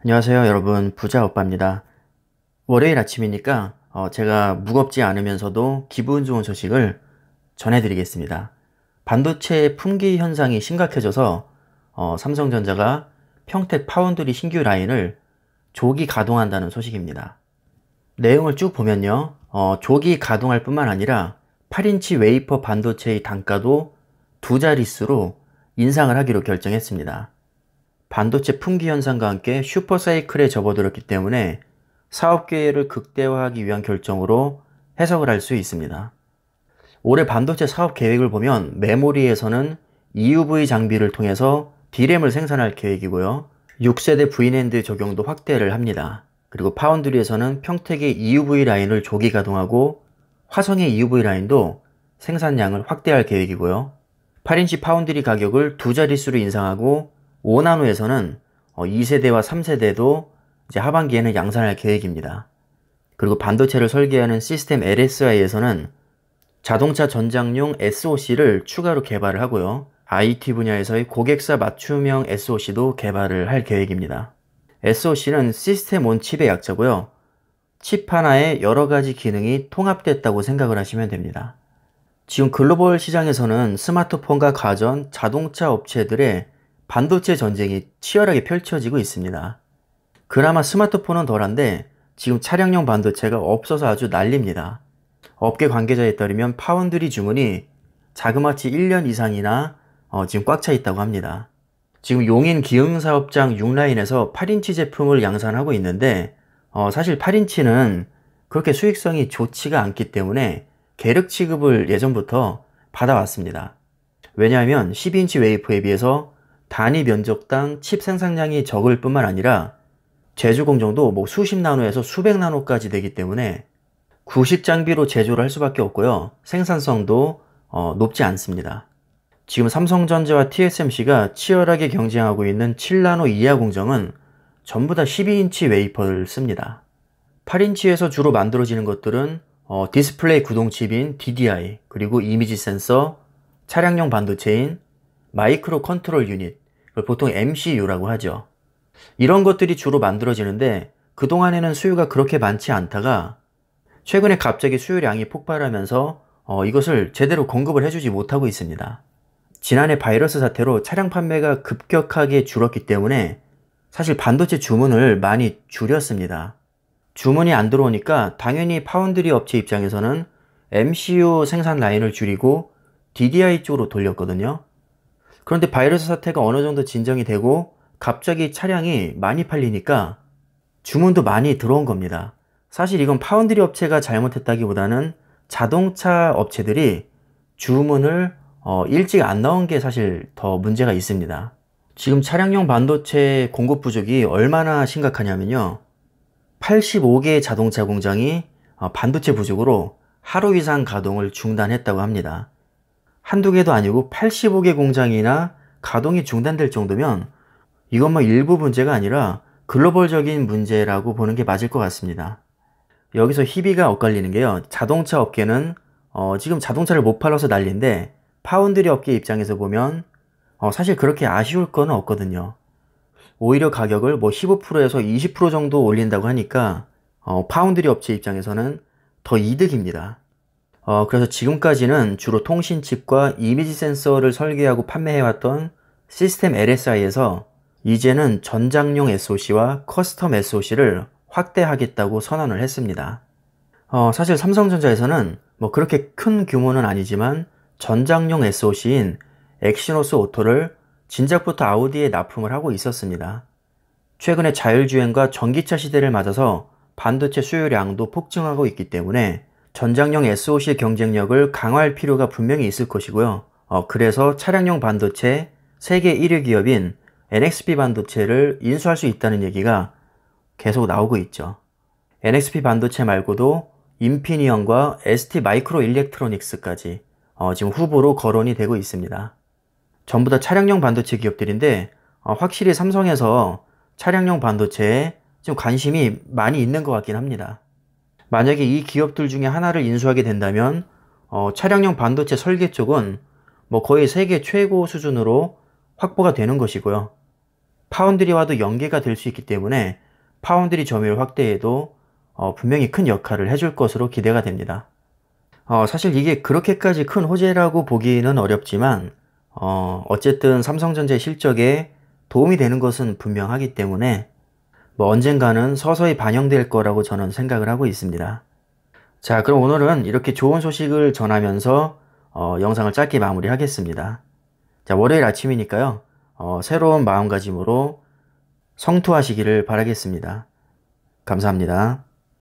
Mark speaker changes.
Speaker 1: 안녕하세요 여러분, 부자오빠입니다. 월요일 아침이니까 제가 무겁지 않으면서도 기분 좋은 소식을 전해드리겠습니다. 반도체 품귀 현상이 심각해져서 삼성전자가 평택 파운드리 신규 라인을 조기 가동한다는 소식입니다. 내용을 쭉 보면요, 조기 가동할 뿐만 아니라 8인치 웨이퍼 반도체의 단가도 두 자릿수로 인상을 하기로 결정했습니다. 반도체 품귀 현상과 함께 슈퍼사이클에 접어들었기 때문에 사업 기회를 극대화하기 위한 결정으로 해석을 할 수 있습니다. 올해 반도체 사업 계획을 보면 메모리에서는 EUV 장비를 통해서 D램을 생산할 계획이고요. 6세대 V낸드 적용도 확대를 합니다. 그리고 파운드리에서는 평택의 EUV 라인을 조기 가동하고 화성의 EUV 라인도 생산량을 확대할 계획이고요. 8인치 파운드리 가격을 두 자릿수로 인상하고 5나노에서는 2세대와 3세대도 이제 하반기에는 양산할 계획입니다. 그리고 반도체를 설계하는 시스템 LSI에서는 자동차 전장용 SoC를 추가로 개발을 하고요. IT 분야에서의 고객사 맞춤형 SoC도 개발을 할 계획입니다. SoC는 시스템 온 칩의 약자고요. 칩 하나에 여러 가지 기능이 통합됐다고 생각을 하시면 됩니다. 지금 글로벌 시장에서는 스마트폰과 가전, 자동차 업체들의 반도체 전쟁이 치열하게 펼쳐지고 있습니다. 그나마 스마트폰은 덜한데 지금 차량용 반도체가 없어서 아주 난립니다. 업계 관계자에 따르면 파운드리 주문이 자그마치 1년 이상이나 지금 꽉 차 있다고 합니다. 지금 용인 기흥사업장 6라인에서 8인치 제품을 양산하고 있는데 사실 8인치는 그렇게 수익성이 좋지가 않기 때문에 계륵 취급을 예전부터 받아왔습니다. 왜냐하면 12인치 웨이퍼에 비해서 단위 면적당 칩 생산량이 적을 뿐만 아니라 제조 공정도 수십 나노에서 수백 나노까지 되기 때문에 구식 장비로 제조를 할 수밖에 없고요. 생산성도 높지 않습니다. 지금 삼성전자와 TSMC가 치열하게 경쟁하고 있는 7나노 이하 공정은 전부 다 12인치 웨이퍼를 씁니다. 8인치에서 주로 만들어지는 것들은 디스플레이 구동칩인 DDI, 그리고 이미지 센서, 차량용 반도체인 마이크로 컨트롤 유닛, 보통 MCU라고 하죠. 이런 것들이 주로 만들어지는데 그동안에는 수요가 그렇게 많지 않다가 최근에 갑자기 수요량이 폭발하면서 이것을 제대로 공급을 해주지 못하고 있습니다. 지난해 바이러스 사태로 차량 판매가 급격하게 줄었기 때문에 사실 반도체 주문을 많이 줄였습니다. 주문이 안 들어오니까 당연히 파운드리 업체 입장에서는 MCU 생산 라인을 줄이고 DDI 쪽으로 돌렸거든요. 그런데 바이러스 사태가 어느 정도 진정이 되고 갑자기 차량이 많이 팔리니까 주문도 많이 들어온 겁니다. 사실 이건 파운드리 업체가 잘못했다기보다는 자동차 업체들이 주문을 일찍 안 넣은 게 사실 더 문제가 있습니다. 지금 차량용 반도체 공급 부족이 얼마나 심각하냐면요. 85개의 자동차 공장이 반도체 부족으로 하루 이상 가동을 중단했다고 합니다. 한두 개도 아니고 85개 공장이나 가동이 중단될 정도면 이건 일부 문제가 아니라 글로벌적인 문제라고 보는 게 맞을 것 같습니다. 여기서 희비가 엇갈리는 게요. 자동차 업계는 지금 자동차를 못 팔아서 난리인데 파운드리 업계 입장에서 보면 사실 그렇게 아쉬울 건 없거든요. 오히려 가격을 15%에서 20% 정도 올린다고 하니까 파운드리 업체 입장에서는 더 이득입니다. 그래서 지금까지는 주로 통신칩과 이미지 센서를 설계하고 판매해왔던 시스템 LSI에서 이제는 전장용 SoC와 커스텀 SoC를 확대하겠다고 선언을 했습니다. 사실 삼성전자에서는 그렇게 큰 규모는 아니지만 전장용 SoC인 엑시노스 오토를 진작부터 아우디에 납품을 하고 있었습니다. 최근에 자율주행과 전기차 시대를 맞아서 반도체 수요량도 폭증하고 있기 때문에 전장용 SoC 경쟁력을 강화할 필요가 분명히 있을 것이고요. 그래서 차량용 반도체 세계 1위 기업인 NXP 반도체를 인수할 수 있다는 얘기가 계속 나오고 있죠. NXP 반도체 말고도 인피니언과 ST 마이크로 일렉트로닉스까지 지금 후보로 거론이 되고 있습니다. 전부 다 차량용 반도체 기업들인데 확실히 삼성에서 차량용 반도체에 좀 관심이 많이 있는 것 같긴 합니다. 만약에 이 기업들 중에 하나를 인수하게 된다면 차량용 반도체 설계 쪽은 거의 세계 최고 수준으로 확보가 되는 것이고요. 파운드리와도 연계가 될 수 있기 때문에 파운드리 점유율 확대에도 분명히 큰 역할을 해줄 것으로 기대가 됩니다. 사실 이게 그렇게까지 큰 호재라고 보기는 어렵지만 어쨌든 삼성전자의 실적에 도움이 되는 것은 분명하기 때문에 뭐 언젠가는 서서히 반영될 거라고 저는 생각을 하고 있습니다. 자, 그럼 오늘은 이렇게 좋은 소식을 전하면서 영상을 짧게 마무리하겠습니다. 자, 월요일 아침이니까요. 새로운 마음가짐으로 성투하시기를 바라겠습니다. 감사합니다.